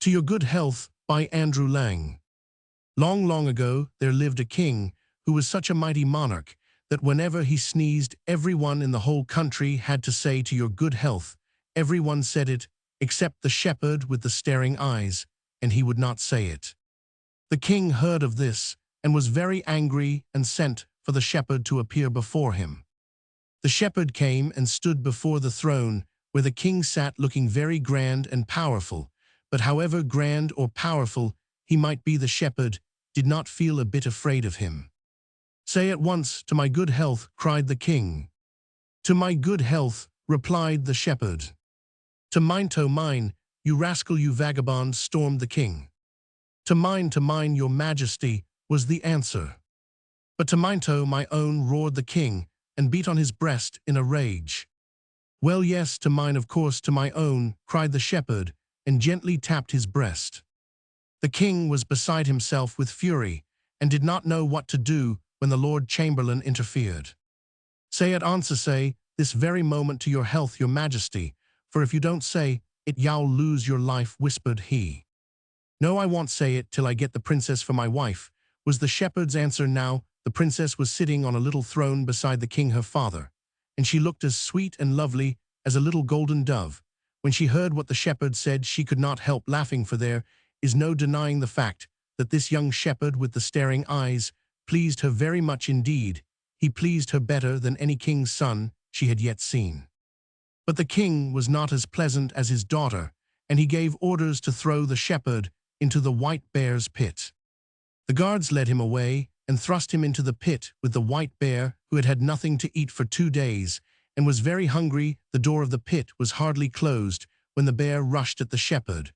To Your Good Health by Andrew Lang. Long, long ago, there lived a king who was such a mighty monarch that whenever he sneezed, everyone in the whole country had to say, "To your good health." Everyone said it, except the shepherd with the staring eyes, and he would not say it. The king heard of this and was very angry and sent for the shepherd to appear before him. The shepherd came and stood before the throne where the king sat, looking very grand and powerful. But however grand or powerful he might be, the shepherd did not feel a bit afraid of him. "Say at once, 'To my good health,'" cried the king. "To my good health," replied the shepherd. To mine, you rascal, you vagabond," stormed the king. To mine, your majesty," was the answer. "But to my own," roared the king, and beat on his breast in a rage. "Well, yes, to mine, of course, to my own," cried the shepherd, and gently tapped his breast. The king was beside himself with fury, and did not know what to do when the Lord Chamberlain interfered. "Say at once, say, this very moment, 'To your health, your majesty,' for if you don't say it, you'll lose your life," whispered he. "No, I won't say it till I get the princess for my wife," was the shepherd's answer. Now, the princess was sitting on a little throne beside the king, her father, and she looked as sweet and lovely as a little golden dove. When she heard what the shepherd said, she could not help laughing, for there is no denying the fact that this young shepherd with the staring eyes pleased her very much indeed. He pleased her better than any king's son she had yet seen. But the king was not as pleasant as his daughter, and he gave orders to throw the shepherd into the white bear's pit. The guards led him away and thrust him into the pit with the white bear, who had had nothing to eat for 2 days and was very hungry. The door of the pit was hardly closed when the bear rushed at the shepherd.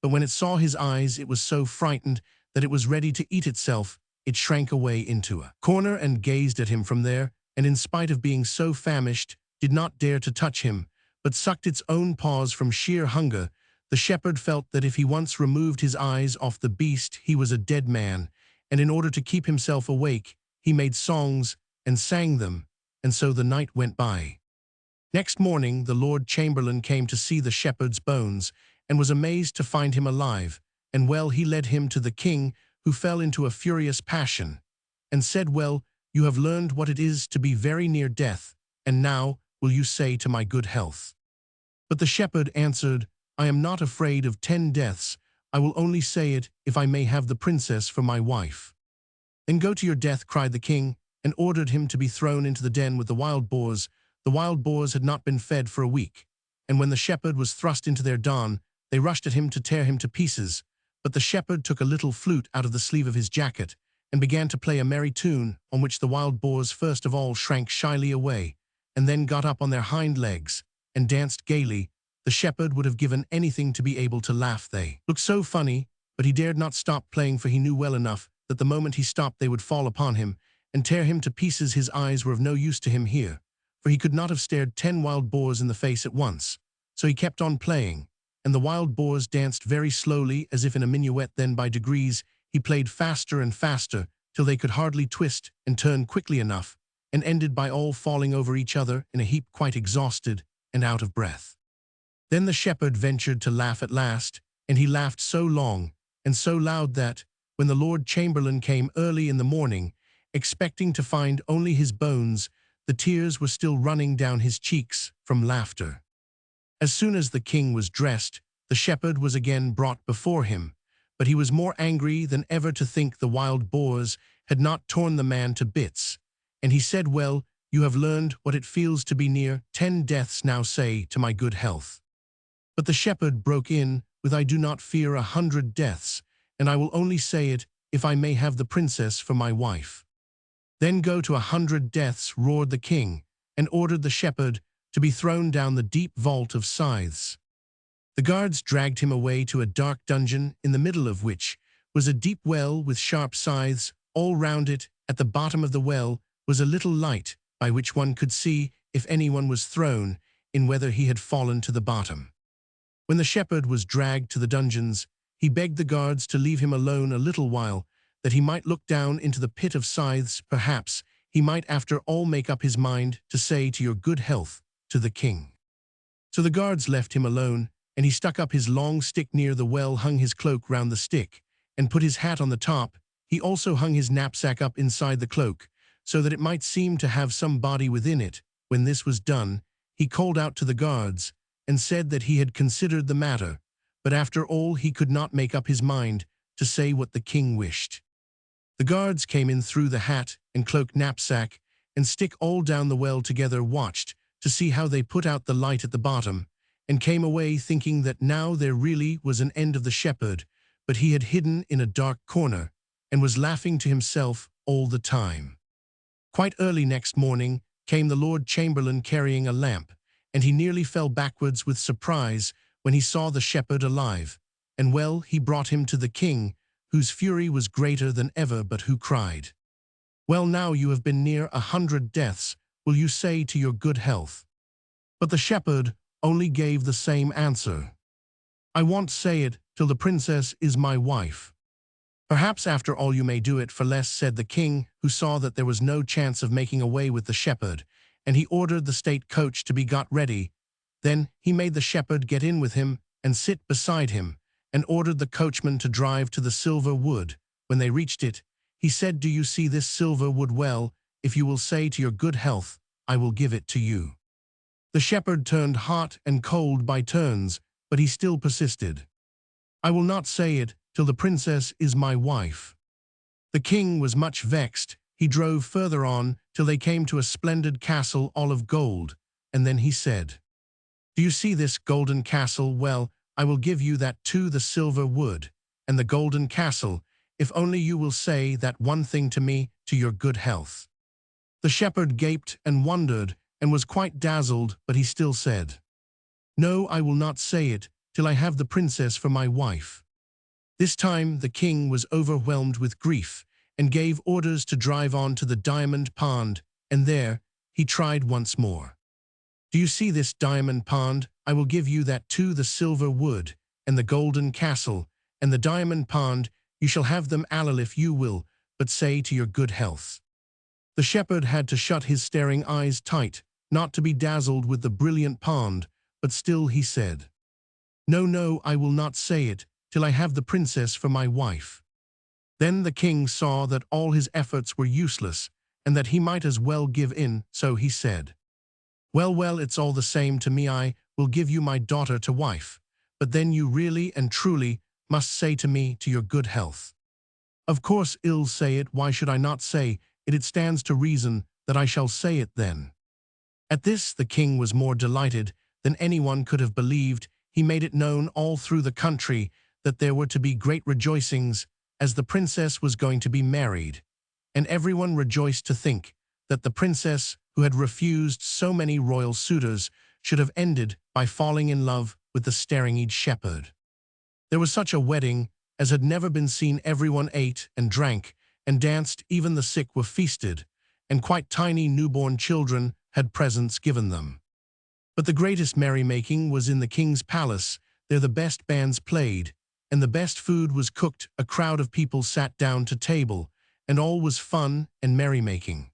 But when it saw his eyes, it was so frightened that it was ready to eat itself. It shrank away into a corner and gazed at him from there, and in spite of being so famished, did not dare to touch him, but sucked its own paws from sheer hunger. The shepherd felt that if he once removed his eyes off the beast, he was a dead man, and in order to keep himself awake, he made songs and sang them, and so the night went by. Next morning, the Lord Chamberlain came to see the shepherd's bones, and was amazed to find him alive, and well. He led him to the king, who fell into a furious passion, and said, "Well, you have learned what it is to be very near death, and now will you say, 'To my good health'?" But the shepherd answered, "I am not afraid of 10 deaths. I will only say it if I may have the princess for my wife." "Then go to your death," cried the king, and ordered him to be thrown into the den with the wild boars. The wild boars had not been fed for a week, and when the shepherd was thrust into their den, they rushed at him to tear him to pieces. But the shepherd took a little flute out of the sleeve of his jacket and began to play a merry tune, on which the wild boars first of all shrank shyly away, and then got up on their hind legs and danced gaily. The shepherd would have given anything to be able to laugh. They looked so funny, but he dared not stop playing, for he knew well enough that the moment he stopped they would fall upon him and tear him to pieces. His eyes were of no use to him here, for he could not have stared 10 wild boars in the face at once. So he kept on playing, and the wild boars danced very slowly, as if in a minuet. Then by degrees he played faster and faster, till they could hardly twist and turn quickly enough, and ended by all falling over each other in a heap, quite exhausted and out of breath. Then the shepherd ventured to laugh at last, and he laughed so long and so loud that, when the Lord Chamberlain came early in the morning, expecting to find only his bones, the tears were still running down his cheeks from laughter. As soon as the king was dressed, the shepherd was again brought before him, but he was more angry than ever to think the wild boars had not torn the man to bits, and he said, "Well, you have learned what it feels to be near 10 deaths. Now say, 'To my good health.'" But the shepherd broke in with, "I do not fear 100 deaths, and I will only say it if I may have the princess for my wife." "Then go to 100 deaths," roared the king, and ordered the shepherd to be thrown down the deep vault of scythes. The guards dragged him away to a dark dungeon, in the middle of which was a deep well with sharp scythes all round it. At the bottom of the well was a little light, by which one could see, if anyone was thrown in, whether he had fallen to the bottom. When the shepherd was dragged to the dungeons, he begged the guards to leave him alone a little while, that he might look down into the pit of scythes. Perhaps he might after all make up his mind to say, "To your good health," to the king. So the guards left him alone, and he stuck up his long stick near the well, hung his cloak round the stick, and put his hat on the top. He also hung his knapsack up inside the cloak, so that it might seem to have some body within it. When this was done, he called out to the guards, and said that he had considered the matter, but after all he could not make up his mind to say what the king wished. The guards came in through the hat and cloak, knapsack, and stick all down the well together, watched to see how they put out the light at the bottom, and came away thinking that now there really was an end of the shepherd, but he had hidden in a dark corner, and was laughing to himself all the time. Quite early next morning came the Lord Chamberlain carrying a lamp, and he nearly fell backwards with surprise when he saw the shepherd alive, and well, he brought him to the king, whose fury was greater than ever, but who cried, "Well, now you have been near 100 deaths, will you say to your good health?" But the shepherd only gave the same answer, "I won't say it till the princess is my wife." "Perhaps after all you may do it for less," said the king, who saw that there was no chance of making away with the shepherd, and he ordered the state coach to be got ready. Then he made the shepherd get in with him and sit beside him, and ordered the coachman to drive to the silver wood. When they reached it, he said, "Do you see this silver wood? Well, if you will say to your good health, I will give it to you." The shepherd turned hot and cold by turns, but he still persisted, "I will not say it till the princess is my wife." The king was much vexed. He drove further on till they came to a splendid castle all of gold, and then he said, "Do you see this golden castle? Well, I will give you that too, the silver wood and the golden castle, if only you will say that one thing to me, to your good health." The shepherd gaped and wondered and was quite dazzled, but he still said, "No, I will not say it till I have the princess for my wife." This time the king was overwhelmed with grief, and gave orders to drive on to the diamond pond, and there he tried once more. "Do you see this diamond pond? I will give you that too, the silver wood and the golden castle, and the diamond pond, you shall have them all if you will, but say to your good health." The shepherd had to shut his staring eyes tight, not to be dazzled with the brilliant pond, but still he said, "No, no, I will not say it till I have the princess for my wife." Then the king saw that all his efforts were useless, and that he might as well give in, so he said, "Well, well, it's all the same to me. I will give you my daughter to wife, but then you really and truly must say to me, to your good health." "Of course I'll say it. Why should I not say it? It stands to reason that I shall say it then." At this the king was more delighted than anyone could have believed. He made it known all through the country that there were to be great rejoicings, as the princess was going to be married, and everyone rejoiced to think that the princess, who had refused so many royal suitors, should have ended by falling in love with the staring-eyed shepherd. There was such a wedding as had never been seen. Everyone ate and drank and danced, even the sick were feasted, and quite tiny newborn children had presents given them. But the greatest merrymaking was in the king's palace. There the best bands played, and the best food was cooked. A crowd of people sat down to table, and all was fun and merrymaking.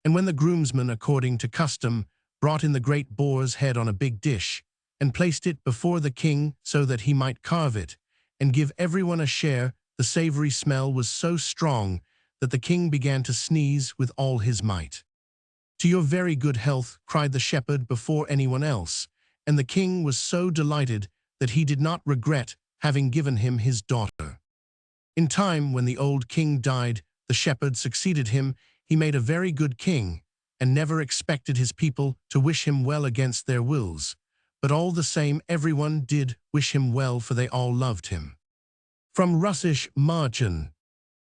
And when the groomsmen, according to custom, brought in the great boar's head on a big dish, and placed it before the king so that he might carve it, and give everyone a share, the savory smell was so strong that the king began to sneeze with all his might. "To your very good health," cried the shepherd before anyone else, and the king was so delighted that he did not regret having given him his daughter. In time, when the old king died, the shepherd succeeded him. He made a very good king, and never expected his people to wish him well against their wills. But all the same, everyone did wish him well, for they all loved him. From Russisch Marchen.